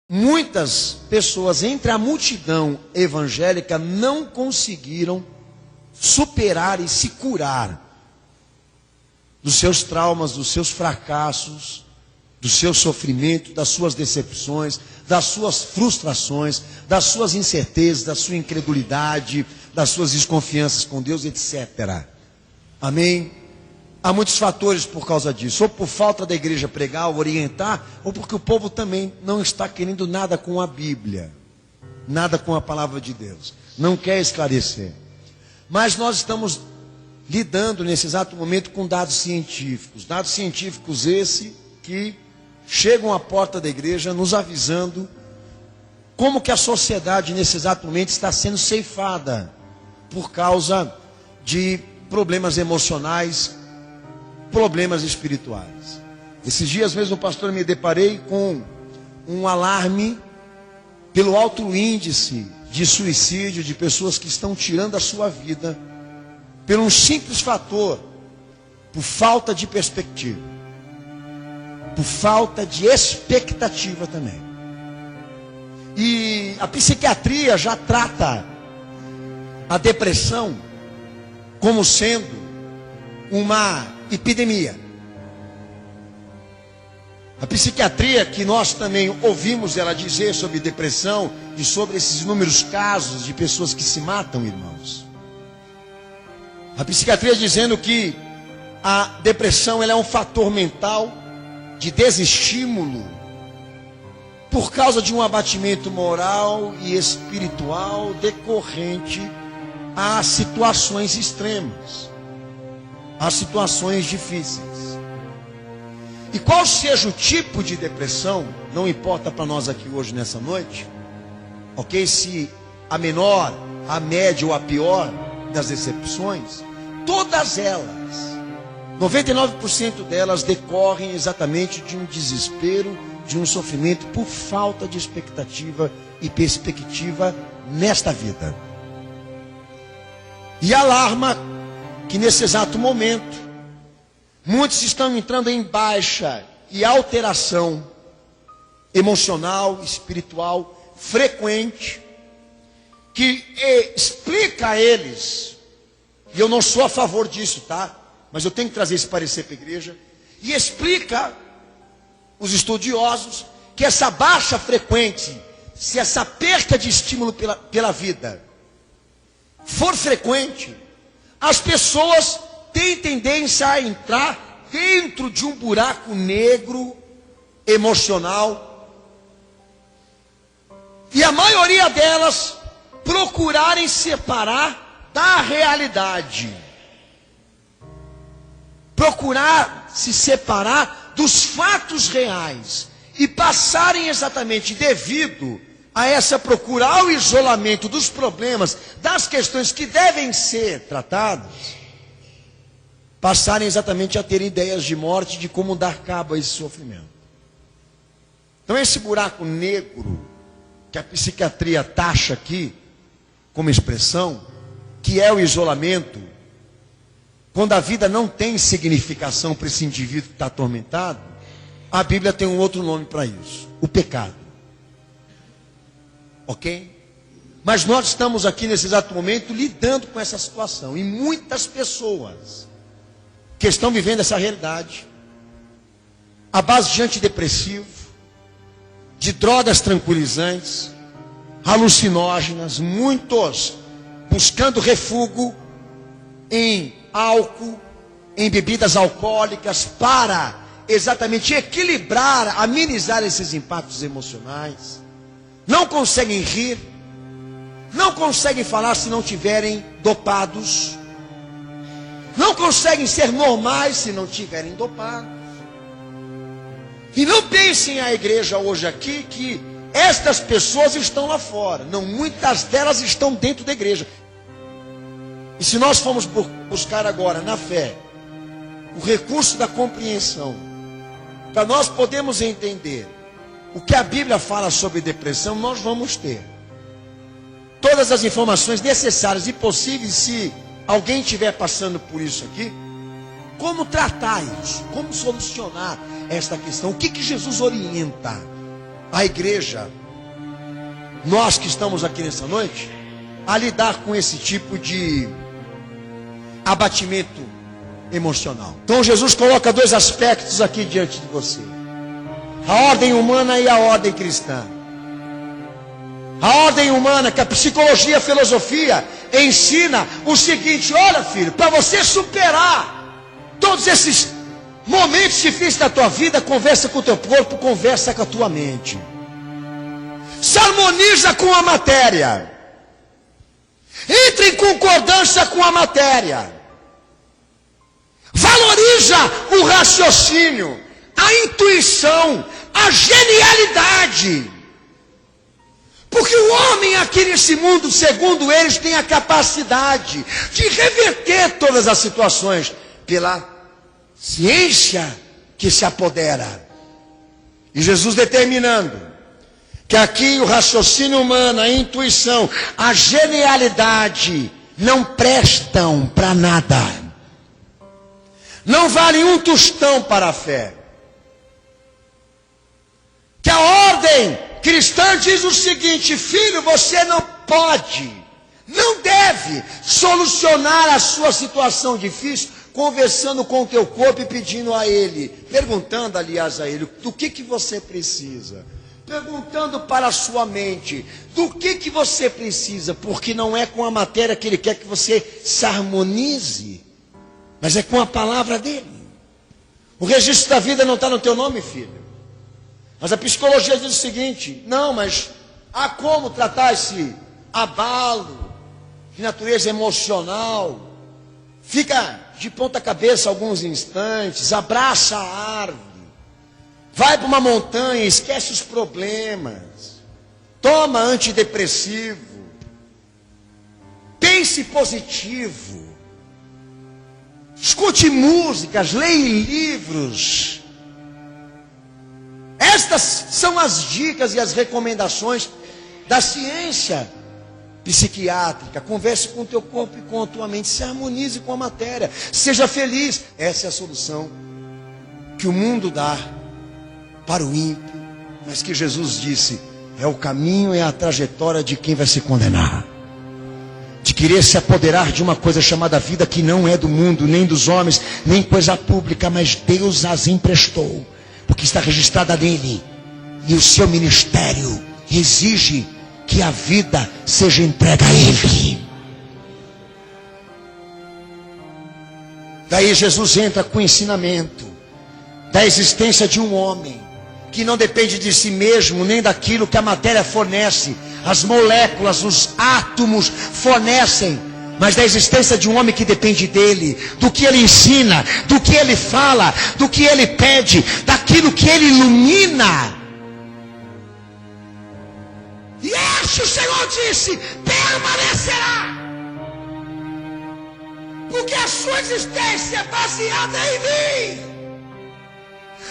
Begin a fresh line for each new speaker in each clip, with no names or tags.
muitas pessoas entre a multidão evangélica não conseguiram superar e se curar dos seus traumas, dos seus fracassos, do seu sofrimento, das suas decepções, das suas frustrações, das suas incertezas, da sua incredulidade, das suas desconfianças com Deus, etc. Amém? Há muitos fatores por causa disso, ou por falta da igreja pregar, orientar, ou porque o povo também não está querendo nada com a Bíblia, nada com a palavra de Deus, não quer esclarecer. Mas nós estamos lidando nesse exato momento com dados científicos esse que chegam à porta da igreja nos avisando como que a sociedade nesse exato momento está sendo ceifada por causa de problemas emocionais, problemas espirituais. Esses dias mesmo, pastor, me deparei com um alarme pelo alto índice de suicídio de pessoas que estão tirando a sua vida por um simples fator, por falta de perspectiva, por falta de expectativa também. E a psiquiatria já trata a depressão como sendo uma epidemia. A psiquiatria, que nós também ouvimos ela dizer sobre depressão e sobre esses inúmeros casos de pessoas que se matam, irmãos. A psiquiatria dizendo que a depressão ela é um fator mental de desestímulo por causa de um abatimento moral e espiritual decorrente a situações extremas, a situações difíceis. E qual seja o tipo de depressão, não importa para nós aqui hoje nessa noite, ok? Se a menor, a média ou a pior das decepções, todas elas, 99% delas decorrem exatamente de um desespero, de um sofrimento por falta de expectativa e perspectiva nesta vida. E alarma que nesse exato momento, muitos estão entrando em baixa e alteração emocional, espiritual, frequente, que explica a eles, e eu não sou a favor disso, tá? Mas eu tenho que trazer esse parecer para a igreja, e explica os estudiosos que essa baixa frequente, se essa perca de estímulo pela vida for frequente, as pessoas têm tendência a entrar dentro de um buraco negro emocional, e a maioria delas procurarem separar da realidade, procurar se separar dos fatos reais e passarem exatamente devido a essa procura, ao isolamento dos problemas, das questões que devem ser tratadas, passarem exatamente a ter ideias de morte, de como dar cabo a esse sofrimento. Então esse buraco negro, que a psiquiatria taxa aqui, como expressão, que é o isolamento, quando a vida não tem significação para esse indivíduo que está atormentado, a Bíblia tem um outro nome para isso, o pecado. Ok? Mas nós estamos aqui nesse exato momento lidando com essa situação, e muitas pessoas que estão vivendo essa realidade, à base de antidepressivo, de drogas tranquilizantes, alucinógenas, muitos buscando refúgio em álcool, em bebidas alcoólicas, para exatamente equilibrar, amenizar esses impactos emocionais. Não conseguem rir, não conseguem falar se não tiverem dopados, não conseguem ser normais se não tiverem dopados. E não pensem a igreja hoje aqui que estas pessoas estão lá fora. Não, muitas delas estão dentro da igreja. E se nós formos buscar agora na fé o recurso da compreensão, para nós podermos entender o que a Bíblia fala sobre depressão, nós vamos ter todas as informações necessárias e possíveis, se alguém estiver passando por isso aqui, como tratar isso, como solucionar esta questão, o que Jesus orienta a igreja, nós que estamos aqui nessa noite, a lidar com esse tipo de abatimento emocional. Então Jesus coloca dois aspectos aqui diante de você: a ordem humana e a ordem cristã. A ordem humana, que a psicologia e a filosofia ensina o seguinte: olha, filho, para você superar todos esses momentos difíceis da tua vida, conversa com o teu corpo, conversa com a tua mente. Se harmoniza com a matéria. Entre em concordância com a matéria. Valoriza o raciocínio, a intuição, a genialidade. Porque o homem aqui nesse mundo, segundo eles, tem a capacidade de reverter todas as situações pela ciência que se apodera. E Jesus determinando que aqui o raciocínio humano, a intuição, a genialidade não prestam para nada. Não valem um tostão para a fé. Que a ordem cristã diz o seguinte: filho, você não pode, não deve solucionar a sua situação difícil conversando com o teu corpo e pedindo a ele, perguntando aliás a ele, do que você precisa. Perguntando para a sua mente, do que você precisa, porque não é com a matéria que ele quer que você se harmonize, mas é com a palavra dele. O registro da vida não está no teu nome, filho. Mas a psicologia diz o seguinte: não, mas há como tratar esse abalo de natureza emocional. Fica de ponta cabeça alguns instantes, abraça a árvore, vai para uma montanha, esquece os problemas, toma antidepressivo, pense positivo, escute músicas, leia livros. Estas são as dicas e as recomendações da ciência psiquiátrica. Converse com o teu corpo e com a tua mente, se harmonize com a matéria, seja feliz. Essa é a solução que o mundo dá para o ímpio, mas que Jesus disse: é o caminho, é a trajetória de quem vai se condenar. De querer se apoderar de uma coisa chamada vida, que não é do mundo, nem dos homens, nem coisa pública, mas Deus as emprestou, porque está registrada nele. E o seu ministério exige que a vida seja entregue a ele. Daí Jesus entra com o ensinamento da existência de um homem que não depende de si mesmo, nem daquilo que a matéria fornece, as moléculas, os átomos fornecem, mas da existência de um homem que depende dele, do que ele ensina, do que ele fala, do que ele pede, daquilo que ele ilumina. E este o Senhor disse: permanecerá, porque a sua existência é baseada em mim,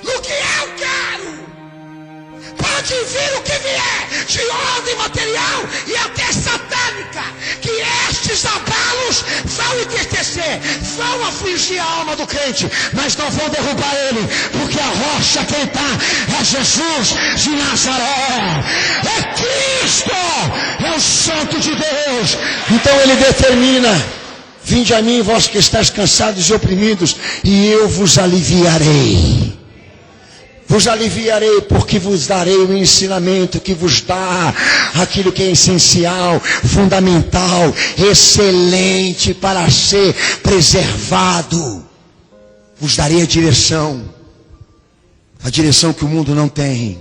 no que eu quero. Pode vir o que vier, de ordem material e até satânica, que estes abalos vão entristecer, vão afligir a alma do crente, mas não vão derrubar ele, porque a rocha que ele está é Jesus de Nazaré, é Cristo, é o Santo de Deus. Então ele determina: vinde a mim, vós que estáis cansados e oprimidos, e eu vos aliviarei. Vos aliviarei, porque vos darei o ensinamento que vos dá aquilo que é essencial, fundamental, excelente para ser preservado. Vos darei a direção que o mundo não tem.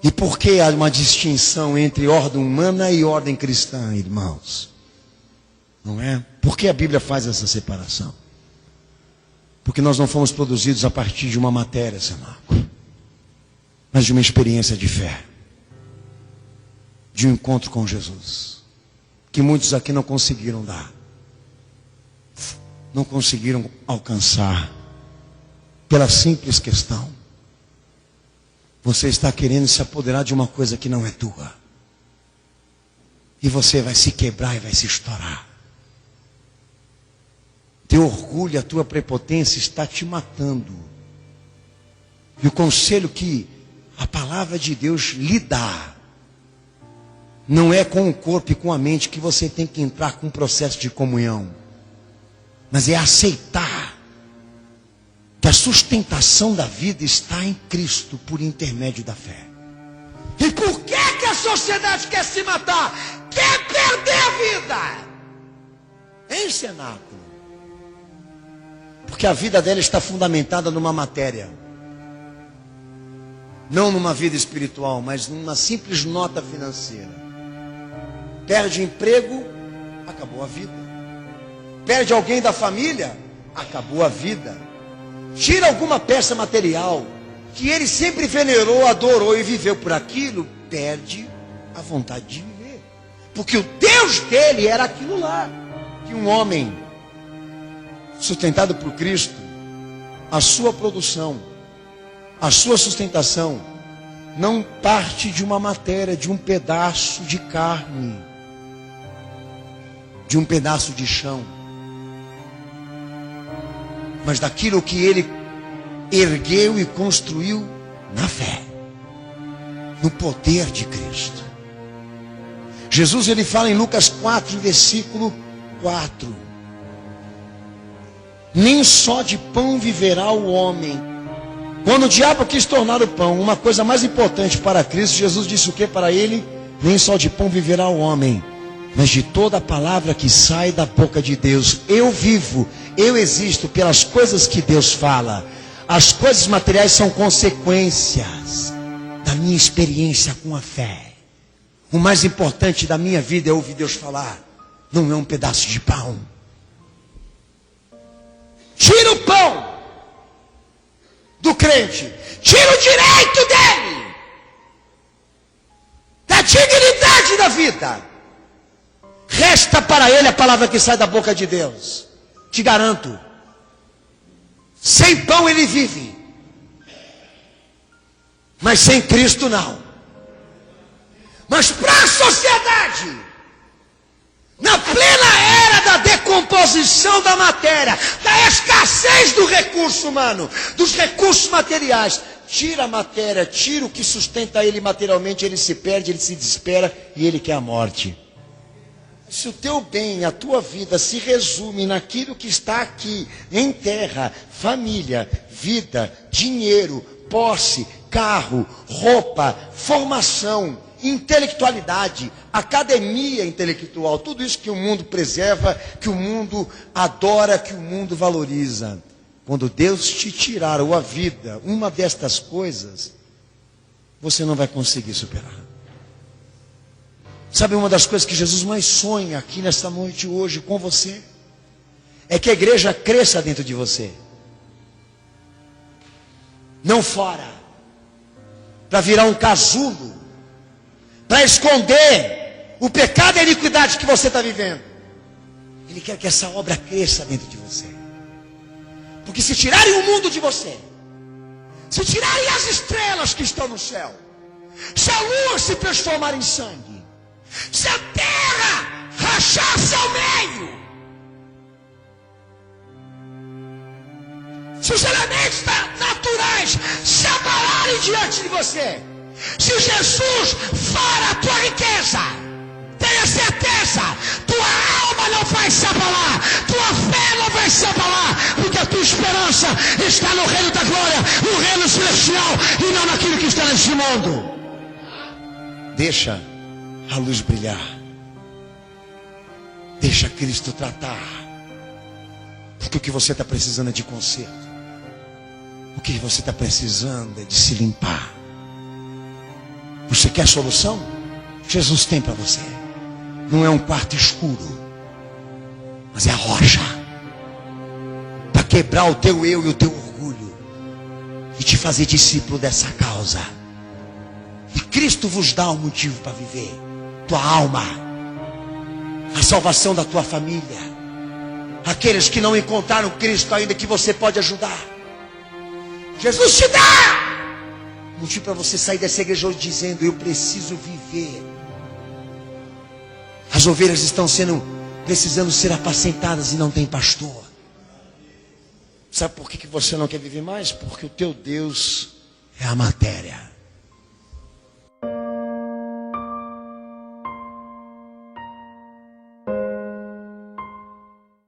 E por que há uma distinção entre ordem humana e ordem cristã, irmãos? Não é? Por que a Bíblia faz essa separação? Porque nós não fomos produzidos a partir de uma matéria, seu Marco, mas de uma experiência de fé, de um encontro com Jesus, que muitos aqui não conseguiram dar, não conseguiram alcançar, pela simples questão: você está querendo se apoderar de uma coisa que não é tua, e você vai se quebrar e vai se estourar. Teu orgulho, a tua prepotência está te matando. E o conselho que a palavra de Deus lhe dá. Não é com o corpo e com a mente que você tem que entrar com um processo de comunhão. Mas é aceitar que a sustentação da vida está em Cristo por intermédio da fé. E por que a sociedade quer se matar? Quer perder a vida? Em cenáculo. Porque a vida dela está fundamentada numa matéria. Não numa vida espiritual, mas numa simples nota financeira. Perde emprego, acabou a vida. Perde alguém da família, acabou a vida. Tira alguma peça material que ele sempre venerou, adorou e viveu por aquilo, perde a vontade de viver. Porque o Deus dele era aquilo lá. Que um homem sustentado por Cristo, a sua produção, a sua sustentação, não parte de uma matéria, de um pedaço de carne, de um pedaço de chão, mas daquilo que ele ergueu e construiu na fé, no poder de Cristo. Jesus, ele fala em Lucas 4, versículo 4: nem só de pão viverá o homem. Quando o diabo quis tornar o pão uma coisa mais importante para Cristo, Jesus disse o que para ele? Nem só de pão viverá o homem, mas de toda a palavra que sai da boca de Deus. Eu vivo, eu existo pelas coisas que Deus fala. As coisas materiais são consequências da minha experiência com a fé. O mais importante da minha vida é ouvir Deus falar, não é um pedaço de pão. Tira o pão do crente, tira o direito dele, da dignidade da vida. Resta para ele a palavra que sai da boca de Deus. Te garanto, sem pão ele vive, mas sem Cristo não. Mas para a sociedade, na plena era da decomposição da matéria, da escassez do recurso humano, dos recursos materiais, tira a matéria, tira o que sustenta ele materialmente, ele se perde, ele se desespera e ele quer a morte. Se o teu bem, a tua vida se resume naquilo que está aqui, em terra, família, vida, dinheiro, posse, carro, roupa, formação, intelectualidade, academia intelectual, tudo isso que o mundo preserva, que o mundo adora, que o mundo valoriza. Quando Deus te tirar a vida, uma destas coisas, você não vai conseguir superar. Sabe, uma das coisas que Jesus mais sonha aqui nesta noite hoje com você, é que a igreja cresça dentro de você, não fora, para virar um casulo, para esconder o pecado e a iniquidade que você está vivendo. Ele quer que essa obra cresça dentro de você. Porque se tirarem o mundo de você, se tirarem as estrelas que estão no céu, se a lua se transformar em sangue, se a terra rachar-se ao meio, se os elementos naturais se abalarem diante de você, se Jesus for a tua riqueza, tenha certeza, tua alma não vai se abalar, tua fé não vai se abalar, porque a tua esperança está no reino da glória, no reino celestial, e não naquilo que está neste mundo. Deixa a luz brilhar, deixa Cristo tratar, porque o que você está precisando é de conserto, o que você está precisando é de se limpar. Você quer solução? Jesus tem para você. Não é um quarto escuro, mas é a rocha para quebrar o teu eu e o teu orgulho e te fazer discípulo dessa causa. E Cristo vos dá um motivo para viver. Tua alma, a salvação da tua família, aqueles que não encontraram Cristo ainda, que você pode ajudar. Jesus te dá motivo para você sair dessa igreja hoje dizendo: eu preciso viver. As ovelhas estão precisando ser apacentadas e não tem pastor. Sabe por que você não quer viver mais? Porque o teu Deus é a matéria.